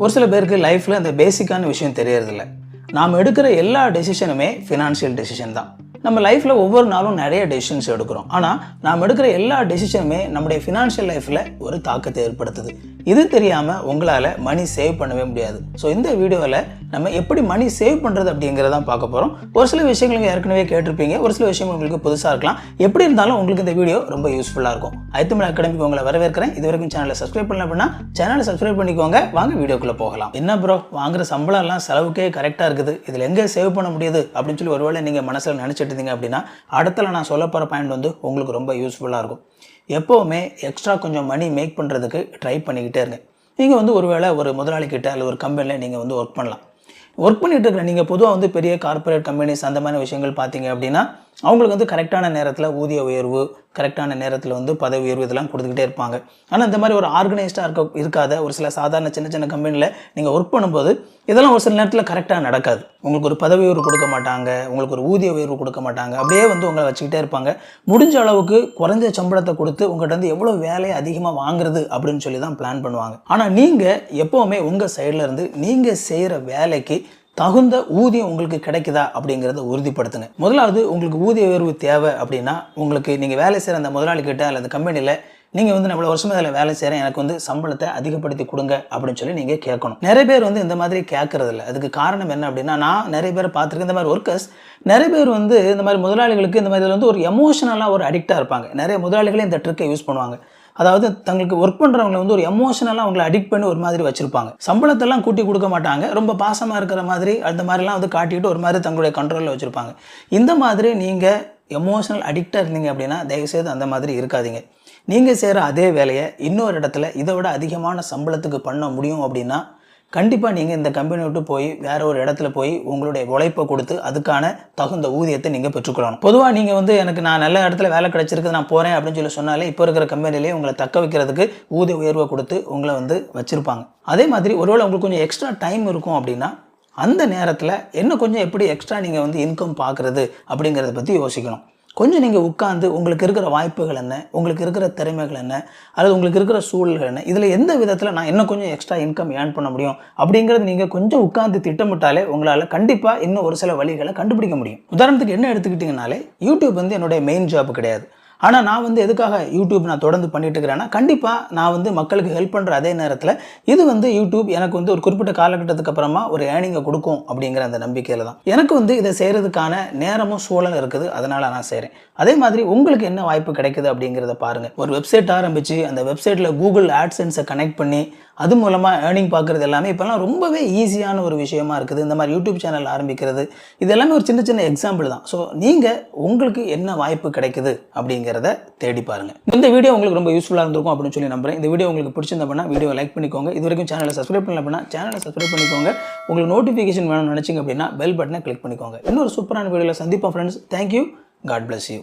ஒரு சில பேருக்கு லைஃப்பில் அந்த பேசிக்கான விஷயம் தெரியறதில்ல. நாம் எடுக்கிற எல்லா டெசிஷனுமே ஃபினான்ஷியல் டெசிஷன் தான். நம்ம லைஃப்பில் ஒவ்வொரு நாளும் நிறைய டெசிஷன்ஸ் எடுக்கிறோம். ஆனால் நாம் எடுக்கிற எல்லா டெசிஷனுமே நம்முடைய ஃபினான்ஷியல் லைஃப்பில் ஒரு தாக்கத்தை ஏற்படுத்துது. இது தெரியாமல் உங்களால் மணி சேவ் பண்ணவே முடியாது. ஸோ இந்த வீடியோவில் நம்ம எப்படி மணி சேவ் பண்ணுறது அப்படிங்கிறதான் பார்க்க போகிறோம். ஒரு சில விஷயங்களுக்கு ஏற்கனவே கேட்டிருப்பீங்க, ஒரு சில விஷயங்கள் உங்களுக்கு புதுசாக இருக்கலாம். எப்படி இருந்தாலும் உங்களுக்கு இந்த வீடியோ ரொம்ப யூஸ்ஃபுல்லாக இருக்கும். ஐத்தமிழ் அகாடமிக்கு உங்களை வரவேற்கிறேன். இது வரைக்கும் சேனலை சப்ஸ்கிரைப் பண்ணல அப்படின்னா சேனலை சப்ஸ்கிரைப் பண்ணிக்கோங்க. வாங்க வீடியோக்குள்ளே போகலாம். என்ன ப்ரோ, வாங்குற சம்பளம் எல்லாம் செலவுக்கே கரெக்டாக இருக்குது, இதில் எங்கே சேவ் பண்ண முடியுது அப்படின்னு சொல்லி ஒருவேளை நீங்கள் மனசில் நினச்சிட்டு இருந்தீங்க அப்படின்னா அடுத்தல நான் சொல்ல போகிற பாயிண்ட் வந்து உங்களுக்கு ரொம்ப யூஸ்ஃபுல்லாக இருக்கும். எப்போவுமே எக்ஸ்ட்ரா கொஞ்சம் மணி மேக் பண்ணுறதுக்கு ட்ரை பண்ணிக்கிட்டே இருங்க. நீங்கள் வந்து ஒருவேளை ஒரு முதலாளிக்கிட்ட அல்லது ஒரு கம்பெனியில் நீங்கள் வந்து ஒர்க் பண்ணலாம். ஒர்க் பண்ணிகிட்டு இருக்கிற நீங்கள் பொதுவாக வந்து பெரிய கார்ப்பரேட் கம்பெனிஸ் அந்த மாதிரி விஷயங்கள் பார்த்தீங்க அப்படின்னா அவங்களுக்கு வந்து கரெக்டான நேரத்தில் ஊதிய உயர்வு, கரெக்டான நேரத்தில் வந்து பதவி உயர்வு இதெல்லாம் கொடுத்துக்கிட்டே இருப்பாங்க. ஆனால் இந்த மாதிரி ஒரு ஆர்கனைஸ்டாக இருக்காத ஒரு சில சாதாரண சின்ன சின்ன கம்பெனியில் நீங்கள் ஒர்க் பண்ணும்போது இதெல்லாம் ஒரு சில நேரத்தில் கரெக்டாக நடக்காது. உங்களுக்கு ஒரு பதவி உயர்வு கொடுக்க மாட்டாங்க, உங்களுக்கு ஒரு ஊதிய உயர்வு கொடுக்க மாட்டாங்க, அப்படியே வந்து உங்களை வச்சுக்கிட்டே இருப்பாங்க. முடிஞ்ச அளவுக்கு குறைஞ்ச சம்பளத்தை கொடுத்து உங்கள்கிட்ட வந்து எவ்வளோ வேலையை அதிகமாக வாங்குறது அப்படின்னு சொல்லி தான் பிளான் பண்ணுவாங்க. ஆனால் நீங்கள் எப்போவுமே உங்கள் சைடில் இருந்து நீங்கள் செய்கிற வேலைக்கு தகுந்த ஊதியம் உங்களுக்கு கிடைக்குதா அப்படிங்கிறத உறுதிப்படுத்துங்க. முதலாவது உங்களுக்கு ஊதிய உயர்வு தேவை அப்படின்னா உங்களுக்கு நீங்கள் வேலை செய்கிற அந்த முதலாளிகிட்ட அல்லது கம்பெனியில் நீங்கள் வந்து நம்மள வருஷமாக இதில் வேலை செய்கிறேன், எனக்கு வந்து சம்பளத்தை அதிகப்படுத்தி கொடுங்க அப்படின்னு சொல்லி நீங்கள் கேட்கணும். நிறைய பேர் வந்து இந்த மாதிரி கேட்கறதில்ல. அதுக்கு காரணம் என்ன அப்படின்னா, நான் நிறைய பேர் பார்த்துருக்கேன். இந்த மாதிரி ஒர்க்கர்ஸ் நிறைய பேர் வந்து இந்த மாதிரி முதலாளிகளுக்கு இந்த மாதிரி வந்து ஒரு எமோஷனலாக ஒரு அடிக்டாக இருப்பாங்க. நிறைய முதலாளிகளே இந்த ட்ரிக்கை யூஸ் பண்ணுவாங்க. அதாவது தங்களுக்கு ஒர்க் பண்ணுறவங்களை வந்து ஒரு எமோஷனலாக அவங்களை அடிக்ட் பண்ணி ஒரு மாதிரி வச்சுருப்பாங்க. சம்பளத்தெல்லாம் கூட்டி கொடுக்க மாட்டாங்க, ரொம்ப பாசமாக இருக்கிற மாதிரி அந்த மாதிரிலாம் வந்து காட்டிக்கிட்டு ஒரு மாதிரி தங்களுடைய கண்ட்ரோலில் வச்சுருப்பாங்க. இந்த மாதிரி நீங்கள் எமோஷனல் அடிக்டாக இருந்தீங்க அப்படின்னா தயவுசெய்து அந்த மாதிரி இருக்காதீங்க. நீங்கள் செய்கிற அதே வேலையை இன்னொரு இடத்துல இதை விட அதிகமான சம்பளத்துக்கு பண்ண முடியும் அப்படின்னா கண்டிப்பாக நீங்கள் இந்த கம்பெனி விட்டு போய் வேற ஒரு இடத்துல போய் உங்களுடைய உழைப்பை கொடுத்து அதுக்கான தகுந்த ஊதியத்தை நீங்கள் பெற்றுக்கொள்ளணும். பொதுவாக நீங்கள் வந்து எனக்கு நான் நல்ல இடத்துல வேலை கிடைச்சிருக்கு நான் போகிறேன் அப்படின்னு சொல்லி சொன்னாலே இப்போ இருக்கிற கம்பெனிலேயே உங்களை தக்க வைக்கிறதுக்கு ஊதிய உயர்வை கொடுத்து உங்களை வந்து வச்சுருப்பாங்க. அதே மாதிரி ஒருவேளை உங்களுக்கு கொஞ்சம் எக்ஸ்ட்ரா டைம் இருக்கும் அப்படின்னா அந்த நேரத்தில் இன்னும் கொஞ்சம் எப்படி எக்ஸ்ட்ரா நீங்கள் வந்து இன்கம் பார்க்குறது அப்படிங்கிறத பற்றி யோசிக்கணும். கொஞ்சம் நீங்கள் உட்காந்து உங்களுக்கு இருக்கிற வாய்ப்புகள் என்ன, உங்களுக்கு இருக்கிற திறமைகள் என்ன, அல்லது உங்களுக்கு இருக்கிற சூழல்கள் என்ன, இதில் எந்த விதத்தில் நான் இன்னும் கொஞ்சம் எக்ஸ்ட்ரா இன்கம் ஏர்ன் பண்ண முடியும் அப்படிங்கிறது நீங்கள் கொஞ்சம் உட்காந்து திட்டமிட்டாலே உங்களால் கண்டிப்பாக இன்னும் ஒரு சில வழிகளை கண்டுபிடிக்க முடியும். உதாரணத்துக்கு என்ன எடுத்துக்கிட்டிங்கனாலே யூடியூப் வந்து என்னுடைய மெயின் ஜாப் கிடையாது. ஆனால் நான் வந்து எதுக்காக யூடியூப் நான் தொடர்ந்து பண்ணிட்டு இருக்கிறேன்னா கண்டிப்பாக நான் வந்து மக்களுக்கு ஹெல்ப் பண்ணுற அதே நேரத்தில் இது வந்து யூடியூப் எனக்கு வந்து ஒரு குறிப்பிட்ட காலகட்டத்துக்கு அப்புறமா ஒரு ஏர்னிங்கை கொடுக்கும் அப்படிங்கிற அந்த நம்பிக்கையில் தான் எனக்கு வந்து இதை செய்கிறதுக்கான நேரமும் சூழல் இருக்குது. அதனால் நான் செய்கிறேன். அதே மாதிரி உங்களுக்கு என்ன வாய்ப்பு கிடைக்குது அப்படிங்கிறத பாருங்கள். ஒரு வெப்சைட் ஆரம்பித்து அந்த வெப்சைட்டில் கூகுள் ஆட்சென்ஸை கனெக்ட் பண்ணி அது மூலமாக ஏர்னிங் பார்க்குறது எல்லாமே இப்போலாம் ரொம்பவே ஈஸியான ஒரு விஷயமா இருக்குது. இந்த மாதிரி யூடியூப் சேனல் ஆரம்பிக்கிறது இது எல்லாமே ஒரு சின்ன சின்ன எக்ஸாம்பிள் தான். ஸோ நீங்கள் உங்களுக்கு என்ன வாய்ப்பு கிடைக்குது அப்படிங்கிறத தேடி பாருங்கள். இந்த வீடியோ உங்களுக்கு ரொம்ப யூஸ்ஃபுல்லாக இருந்திருக்கும் அப்படின்னு சொல்லி நம்புறேன். இந்த வீடியோ உங்களுக்கு பிடிச்சிருந்தா அப்படின்னா வீடியோ லைக் பண்ணிக்கோங்க. இது வரைக்கும் சேனலை சப்ஸ்கிரைப் பண்ணல அப்படின்னா சேனலை சப்ஸ்கிரைப் பண்ணிக்கோங்க. உங்களுக்கு நோட்டிஃபிகேஷன் வேணும்னு நினச்சிங்க அப்படின்னா பெல் பட்டனை கிளிக் பண்ணிக்கோங்க. இன்னொரு சூப்பரான வீடியோவில் சந்திப்போம் friends. Thank you. God bless you.